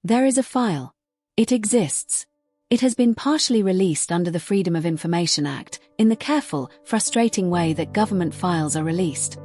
There is a file. It exists. It has been partially released under the Freedom of Information Act, in the careful, frustrating way that government files are released.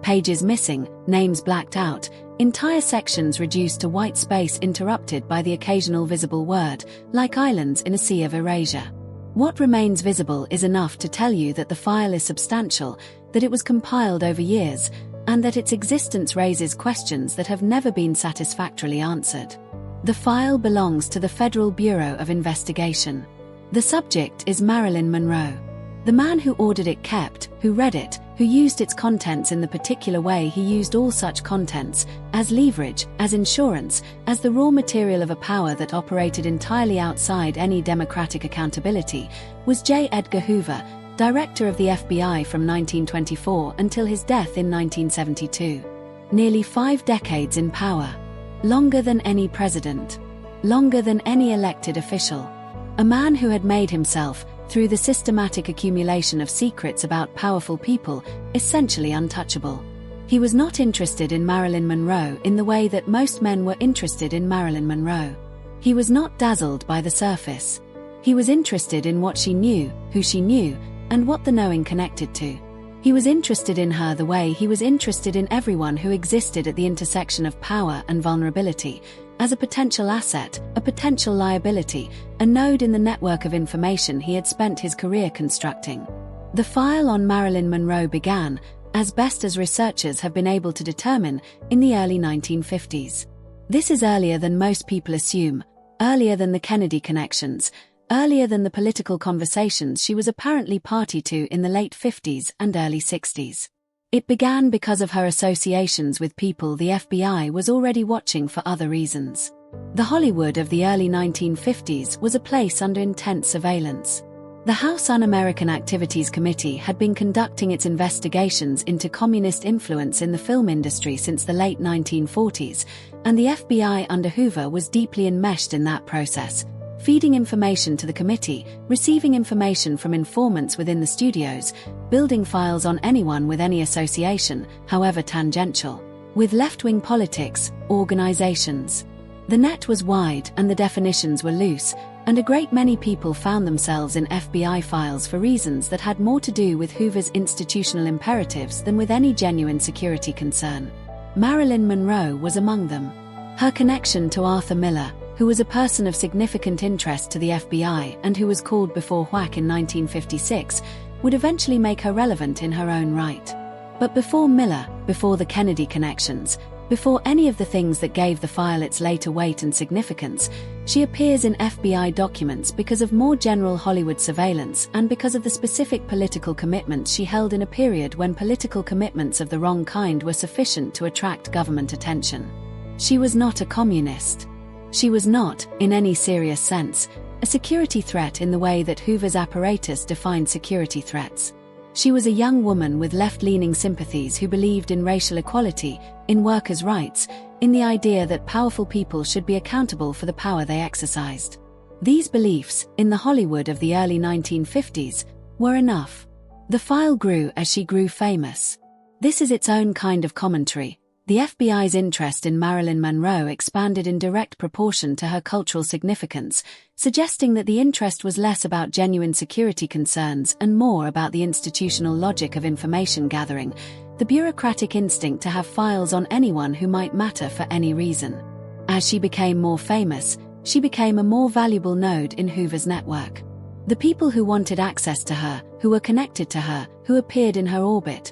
Pages missing, names blacked out, entire sections reduced to white space interrupted by the occasional visible word, like islands in a sea of erasure. What remains visible is enough to tell you that the file is substantial, that it was compiled over years, and that its existence raises questions that have never been satisfactorily answered. The file belongs to the Federal Bureau of Investigation. The subject is Marilyn Monroe. The man who ordered it kept, who read it, who used its contents in the particular way he used all such contents, as leverage, as insurance, as the raw material of a power that operated entirely outside any democratic accountability, was J. Edgar Hoover, director of the FBI from 1924 until his death in 1972. Nearly 5 decades in power. Longer than any president. Longer than any elected official. A man who had made himself, through the systematic accumulation of secrets about powerful people, essentially untouchable. He was not interested in Marilyn Monroe in the way that most men were interested in Marilyn Monroe. He was not dazzled by the surface. He was interested in what she knew, who she knew, and what the knowing connected to. He was interested in her the way he was interested in everyone who existed at the intersection of power and vulnerability, as a potential asset, a potential liability, a node in the network of information he had spent his career constructing. The file on Marilyn Monroe began, as best as researchers have been able to determine, in the early 1950s. This is earlier than most people assume, earlier than the Kennedy connections, earlier than the political conversations she was apparently party to in the late 50s and early 60s. It began because of her associations with people the FBI was already watching for other reasons. The Hollywood of the early 1950s was a place under intense surveillance. The House Un-American Activities Committee had been conducting its investigations into communist influence in the film industry since the late 1940s, and the FBI under Hoover was deeply enmeshed in that process, feeding information to the committee, receiving information from informants within the studios, building files on anyone with any association, however tangential, with left-wing politics, organizations. The net was wide and the definitions were loose, and a great many people found themselves in FBI files for reasons that had more to do with Hoover's institutional imperatives than with any genuine security concern. Marilyn Monroe was among them. Her connection to Arthur Miller, who was a person of significant interest to the FBI and who was called before Whack in 1956, would eventually make her relevant in her own right. But before Miller, before the Kennedy connections, before any of the things that gave the file its later weight and significance, she appears in FBI documents because of more general Hollywood surveillance and because of the specific political commitments she held in a period when political commitments of the wrong kind were sufficient to attract government attention. She was not a communist. She was not, in any serious sense, a security threat in the way that Hoover's apparatus defined security threats. She was a young woman with left-leaning sympathies who believed in racial equality, in workers' rights, in the idea that powerful people should be accountable for the power they exercised. These beliefs, in the Hollywood of the early 1950s, were enough. The file grew as she grew famous. This is its own kind of commentary. The FBI's interest in Marilyn Monroe expanded in direct proportion to her cultural significance, suggesting that the interest was less about genuine security concerns and more about the institutional logic of information gathering, the bureaucratic instinct to have files on anyone who might matter for any reason. As she became more famous, she became a more valuable node in Hoover's network. The people who wanted access to her, who were connected to her, who appeared in her orbit,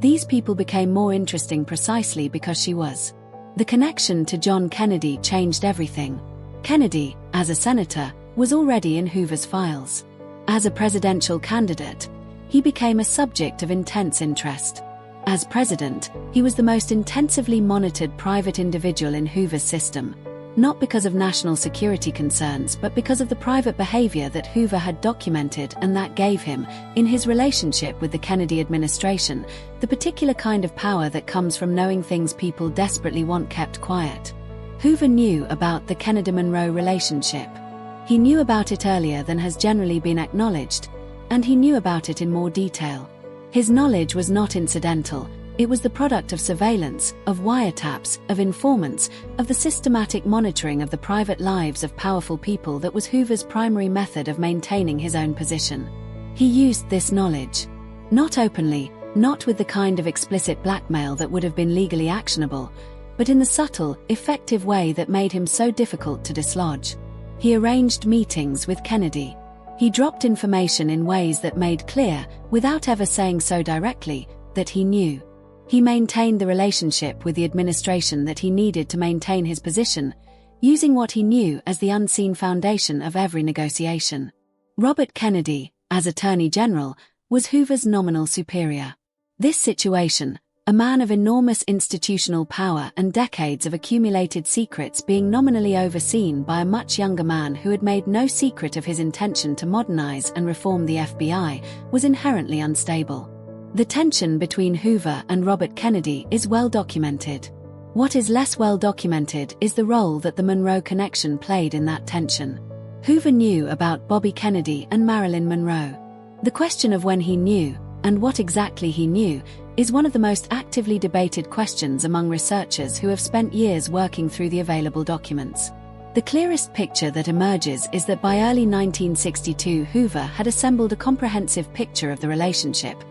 these people became more interesting precisely because she was. The connection to John Kennedy changed everything. Kennedy, as a senator, was already in Hoover's files. As a presidential candidate, he became a subject of intense interest. As president, he was the most intensively monitored private individual in Hoover's system, not because of national security concerns but because of the private behavior that Hoover had documented and that gave him, in his relationship with the Kennedy administration, the particular kind of power that comes from knowing things people desperately want kept quiet. Hoover knew about the Kennedy-Monroe relationship. He knew about it earlier than has generally been acknowledged, and he knew about it in more detail. His knowledge was not incidental, It was the product of surveillance, of wiretaps, of informants, of the systematic monitoring of the private lives of powerful people that was Hoover's primary method of maintaining his own position. He used this knowledge. Not openly, not with the kind of explicit blackmail that would have been legally actionable, but in the subtle, effective way that made him so difficult to dislodge. He arranged meetings with Kennedy. He dropped information in ways that made clear, without ever saying so directly, that he knew. He maintained the relationship with the administration that he needed to maintain his position, using what he knew as the unseen foundation of every negotiation. Robert Kennedy, as Attorney General, was Hoover's nominal superior. This situation, a man of enormous institutional power and decades of accumulated secrets being nominally overseen by a much younger man who had made no secret of his intention to modernize and reform the FBI, was inherently unstable. The tension between Hoover and Robert Kennedy is well documented. What is less well documented is the role that the Monroe connection played in that tension. Hoover knew about Bobby Kennedy and Marilyn Monroe. The question of when he knew, and what exactly he knew, is one of the most actively debated questions among researchers who have spent years working through the available documents. The clearest picture that emerges is that by early 1962 Hoover had assembled a comprehensive picture of the relationship,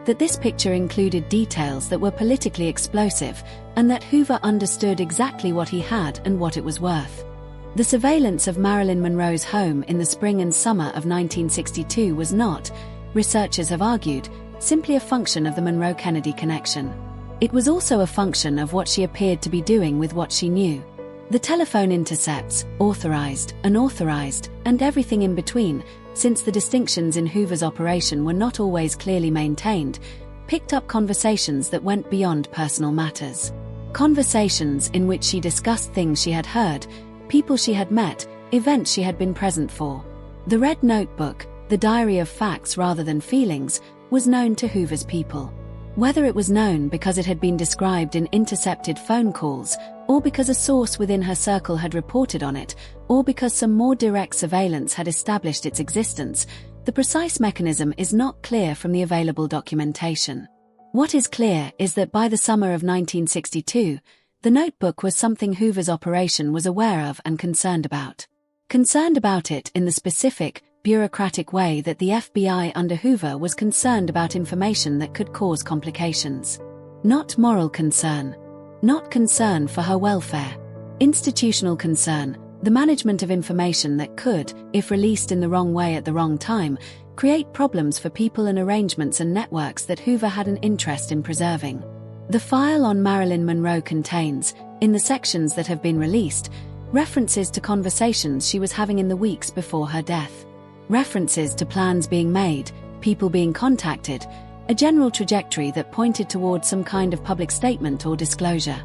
that this picture included details that were politically explosive, and that Hoover understood exactly what he had and what it was worth. The surveillance of Marilyn Monroe's home in the spring and summer of 1962 was not, researchers have argued, simply a function of the Monroe-Kennedy connection. It was also a function of what she appeared to be doing with what she knew. The telephone intercepts, authorized, unauthorized, and everything in between, since the distinctions in Hoover's operation were not always clearly maintained, picked up conversations that went beyond personal matters. Conversations in which she discussed things she had heard, people she had met, events she had been present for. The Red Notebook, the diary of facts rather than feelings, was known to Hoover's people. Whether it was known because it had been described in intercepted phone calls, or because a source within her circle had reported on it, or because some more direct surveillance had established its existence, the precise mechanism is not clear from the available documentation. What is clear is that by the summer of 1962, the notebook was something Hoover's operation was aware of and concerned about. Concerned about it in the specific, bureaucratic way that the FBI under Hoover was concerned about information that could cause complications. Not moral concern. Not concern for her welfare. Institutional concern, the management of information that could, if released in the wrong way at the wrong time, create problems for people and arrangements and networks that Hoover had an interest in preserving. The file on Marilyn Monroe contains, in the sections that have been released, references to conversations she was having in the weeks before her death. References to plans being made, people being contacted, a general trajectory that pointed towards some kind of public statement or disclosure.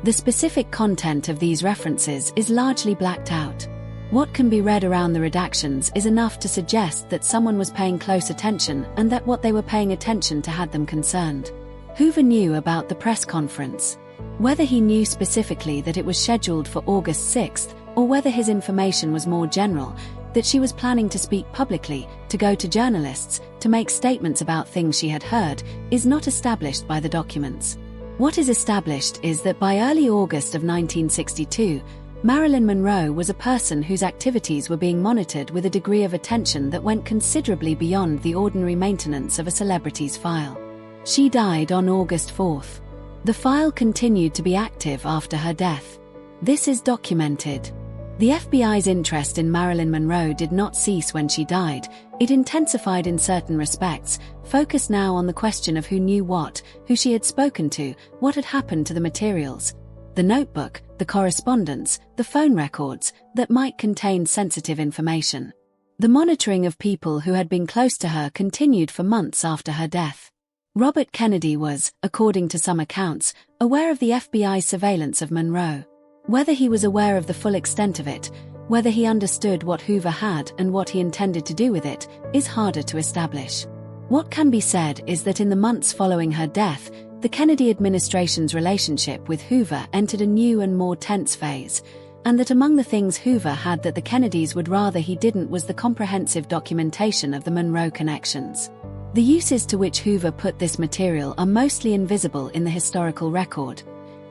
The specific content of these references is largely blacked out. What can be read around the redactions is enough to suggest that someone was paying close attention and that what they were paying attention to had them concerned. Hoover knew about the press conference. Whether he knew specifically that it was scheduled for August 6th, or whether his information was more general, that she was planning to speak publicly, to go to journalists, to make statements about things she had heard, is not established by the documents. What is established is that by early August of 1962, Marilyn Monroe was a person whose activities were being monitored with a degree of attention that went considerably beyond the ordinary maintenance of a celebrity's file. She died on August 4th. The file continued to be active after her death. This is documented. The FBI's interest in Marilyn Monroe did not cease when she died. It intensified in certain respects, focused now on the question of who knew what, who she had spoken to, what had happened to the materials, the notebook, the correspondence, the phone records, that might contain sensitive information. The monitoring of people who had been close to her continued for months after her death. Robert Kennedy was, according to some accounts, aware of the FBI's surveillance of Monroe. Whether he was aware of the full extent of it, whether he understood what Hoover had and what he intended to do with it, is harder to establish. What can be said is that in the months following her death, the Kennedy administration's relationship with Hoover entered a new and more tense phase, and that among the things Hoover had that the Kennedys would rather he didn't was the comprehensive documentation of the Monroe connections. The uses to which Hoover put this material are mostly invisible in the historical record.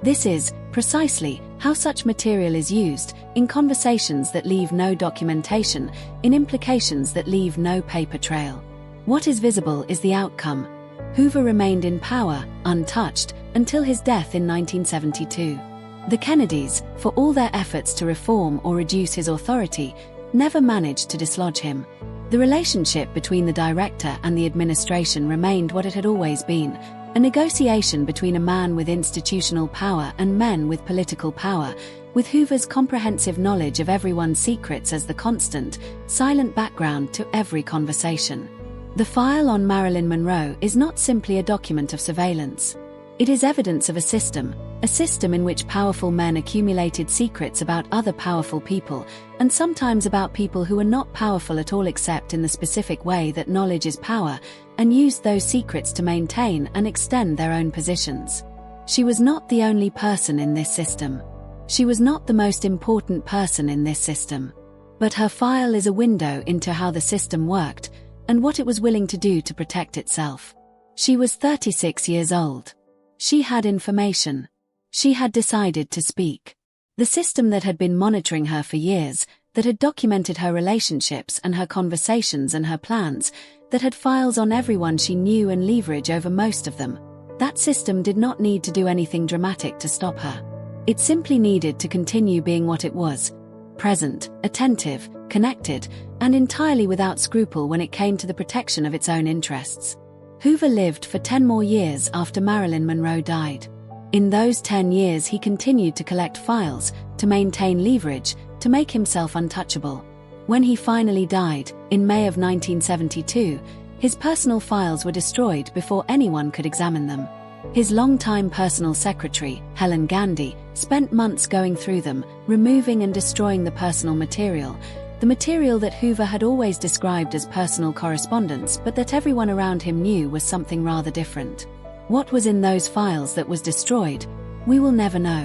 This is, precisely, how such material is used, in conversations that leave no documentation, in implications that leave no paper trail. What is visible is the outcome. Hoover remained in power, untouched, until his death in 1972. The Kennedys, for all their efforts to reform or reduce his authority, never managed to dislodge him. The relationship between the director and the administration remained what it had always been, a negotiation between a man with institutional power and men with political power, with Hoover's comprehensive knowledge of everyone's secrets as the constant, silent background to every conversation. The file on Marilyn Monroe is not simply a document of surveillance. It is evidence of a system in which powerful men accumulated secrets about other powerful people, and sometimes about people who are not powerful at all except in the specific way that knowledge is power, and used those secrets to maintain and extend their own positions. She was not the only person in this system. She was not the most important person in this system. But her file is a window into how the system worked, and what it was willing to do to protect itself. She was 36 years old. She had information. She had decided to speak. The system that had been monitoring her for years, that had documented her relationships and her conversations and her plans, that had files on everyone she knew and leverage over most of them, that system did not need to do anything dramatic to stop her. It simply needed to continue being what it was: present, attentive, connected, and entirely without scruple when it came to the protection of its own interests. Hoover lived for 10 more years after Marilyn Monroe died. In those 10 years he continued to collect files, to maintain leverage, to make himself untouchable. When he finally died, in May of 1972, his personal files were destroyed before anyone could examine them. His longtime personal secretary, Helen Gandy, spent months going through them, removing and destroying the personal material, the material that Hoover had always described as personal correspondence but that everyone around him knew was something rather different. What was in those files that was destroyed? We will never know.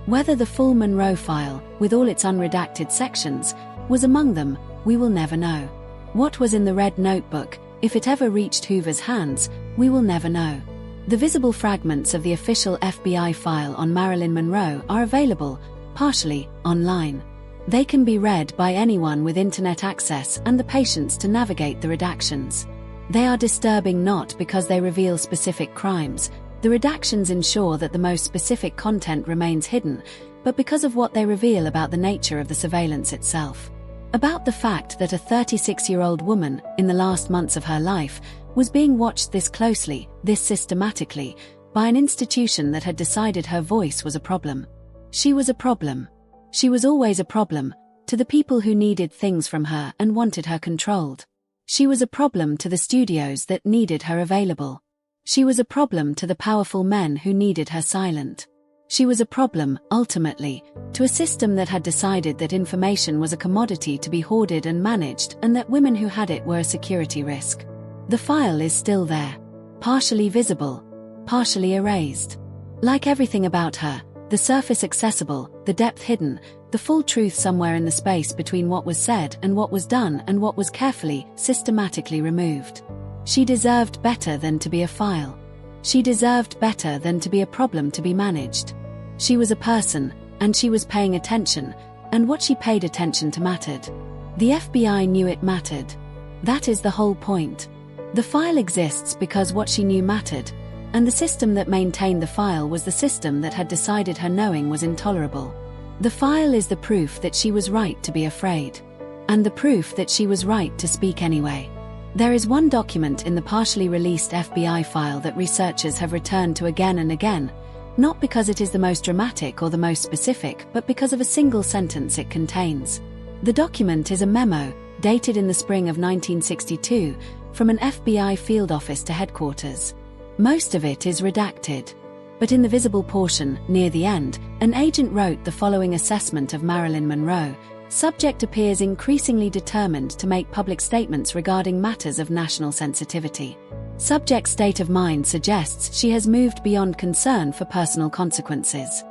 Whether the full Monroe file, with all its unredacted sections, was among them, we will never know. What was in the red notebook, if it ever reached Hoover's hands, we will never know. The visible fragments of the official FBI file on Marilyn Monroe are available, partially, online. They can be read by anyone with internet access and the patience to navigate the redactions. They are disturbing not because they reveal specific crimes. The redactions ensure that the most specific content remains hidden, but because of what they reveal about the nature of the surveillance itself. About the fact that a 36-year-old woman, in the last months of her life, was being watched this closely, this systematically, by an institution that had decided her voice was a problem. She was a problem. She was always a problem, to the people who needed things from her and wanted her controlled. She was a problem to the studios that needed her available. She was a problem to the powerful men who needed her silent. She was a problem, ultimately, to a system that had decided that information was a commodity to be hoarded and managed and that women who had it were a security risk. The file is still there. Partially visible. Partially erased. Like everything about her, the surface accessible, the depth hidden, the full truth somewhere in the space between what was said and what was done and what was carefully, systematically removed. She deserved better than to be a file. She deserved better than to be a problem to be managed. She was a person, and she was paying attention, and what she paid attention to mattered. The FBI knew it mattered. That is the whole point. The file exists because what she knew mattered, and the system that maintained the file was the system that had decided her knowing was intolerable. The file is the proof that she was right to be afraid. And the proof that she was right to speak anyway. There is one document in the partially released FBI file that researchers have returned to again and again, not because it is the most dramatic or the most specific, but because of a single sentence it contains. The document is a memo, dated in the spring of 1962, from an FBI field office to headquarters. Most of it is redacted. But in the visible portion, near the end, an agent wrote the following assessment of Marilyn Monroe. Subject appears increasingly determined to make public statements regarding matters of national sensitivity. Subject's state of mind suggests she has moved beyond concern for personal consequences.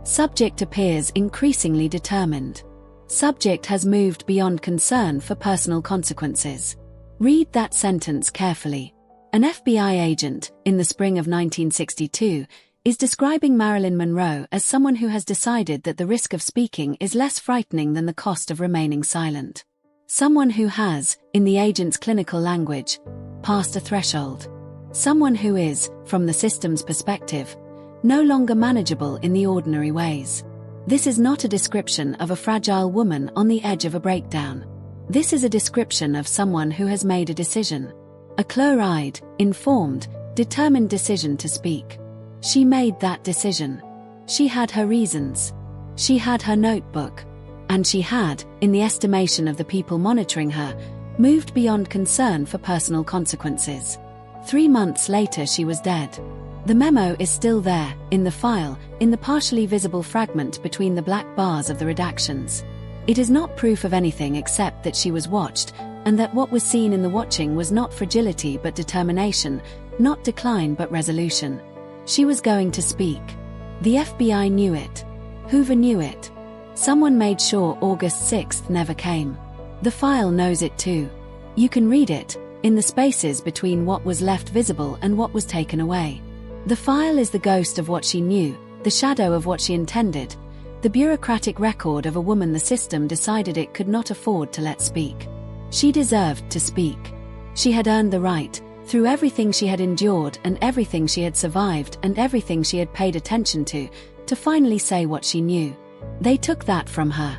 Subject appears increasingly determined. Subject has moved beyond concern for personal consequences. Read that sentence carefully. An FBI agent, in the spring of 1962, is describing Marilyn Monroe as someone who has decided that the risk of speaking is less frightening than the cost of remaining silent. Someone who has, in the agent's clinical language, passed a threshold. Someone who is, from the system's perspective, no longer manageable in the ordinary ways. This is not a description of a fragile woman on the edge of a breakdown. This is a description of someone who has made a decision. A clear-eyed, informed, determined decision to speak. She made that decision. She had her reasons. She had her notebook. And she had, in the estimation of the people monitoring her, moved beyond concern for personal consequences. 3 months later she was dead. The memo is still there, in the file, in the partially visible fragment between the black bars of the redactions. It is not proof of anything except that she was watched, and that what was seen in the watching was not fragility but determination, not decline but resolution. She was going to speak. The FBI knew it. Hoover knew it. Someone made sure August 6th never came. The file knows it too. You can read it, in the spaces between what was left visible and what was taken away. The file is the ghost of what she knew, the shadow of what she intended, the bureaucratic record of a woman the system decided it could not afford to let speak. She deserved to speak. She had earned the right, through everything she had endured and everything she had survived and everything she had paid attention to finally say what she knew. They took that from her.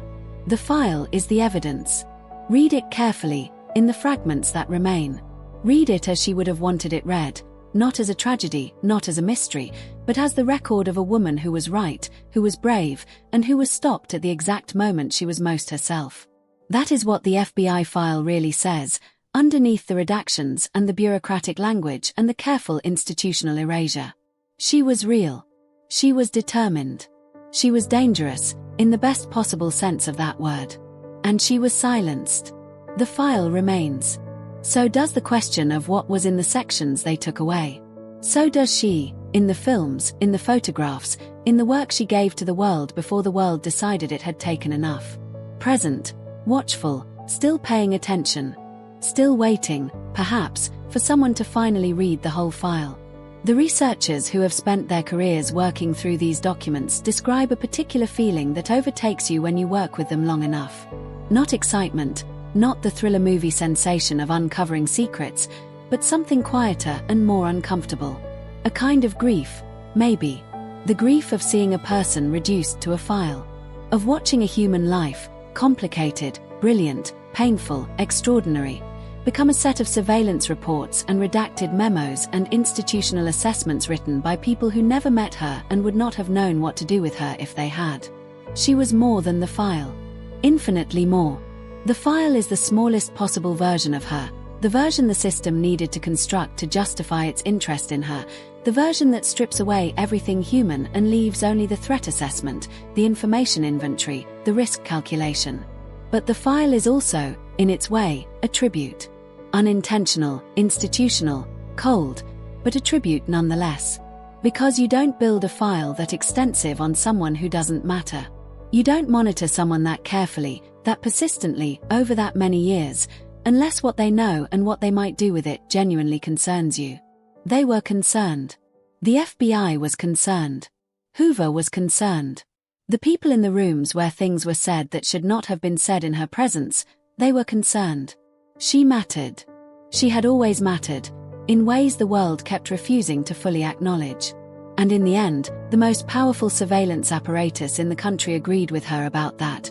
The file is the evidence. Read it carefully, in the fragments that remain. Read it as she would have wanted it read, not as a tragedy, not as a mystery, but as the record of a woman who was right, who was brave, and who was stopped at the exact moment she was most herself. That is what the FBI file really says, underneath the redactions and the bureaucratic language and the careful institutional erasure. She was real. She was determined. She was dangerous, in the best possible sense of that word. And she was silenced. The file remains. So does the question of what was in the sections they took away. So does she, in the films, in the photographs, in the work she gave to the world before the world decided it had taken enough. Present, watchful, still paying attention. Still waiting, perhaps, for someone to finally read the whole file. The researchers who have spent their careers working through these documents describe a particular feeling that overtakes you when you work with them long enough. Not excitement, not the thriller movie sensation of uncovering secrets, but something quieter and more uncomfortable. A kind of grief, maybe. The grief of seeing a person reduced to a file. Of watching a human life, complicated, brilliant, painful, extraordinary, become a set of surveillance reports and redacted memos and institutional assessments written by people who never met her and would not have known what to do with her if they had. She was more than the file. Infinitely more. The file is the smallest possible version of her, the version the system needed to construct to justify its interest in her, the version that strips away everything human and leaves only the threat assessment, the information inventory, the risk calculation. But the file is also, in its way, a tribute. Unintentional, institutional, cold, but a tribute nonetheless. Because you don't build a file that extensive on someone who doesn't matter. You don't monitor someone that carefully, that persistently, over that many years, unless what they know and what they might do with it genuinely concerns you. They were concerned. The FBI was concerned. Hoover was concerned. The people in the rooms where things were said that should not have been said in her presence, they were concerned. She mattered. She had always mattered, in ways the world kept refusing to fully acknowledge. And in the end, the most powerful surveillance apparatus in the country agreed with her about that,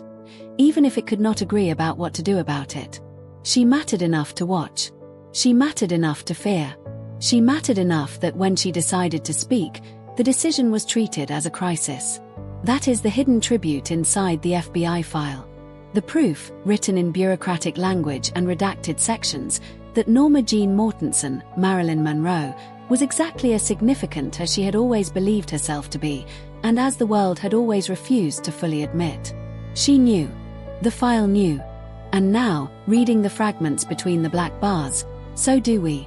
even if it could not agree about what to do about it. She mattered enough to watch. She mattered enough to fear. She mattered enough that when she decided to speak, the decision was treated as a crisis. That is the hidden tribute inside the FBI file. The proof, written in bureaucratic language and redacted sections, that Norma Jean Mortensen, Marilyn Monroe, was exactly as significant as she had always believed herself to be, and as the world had always refused to fully admit. She knew. The file knew. And now, reading the fragments between the black bars, so do we.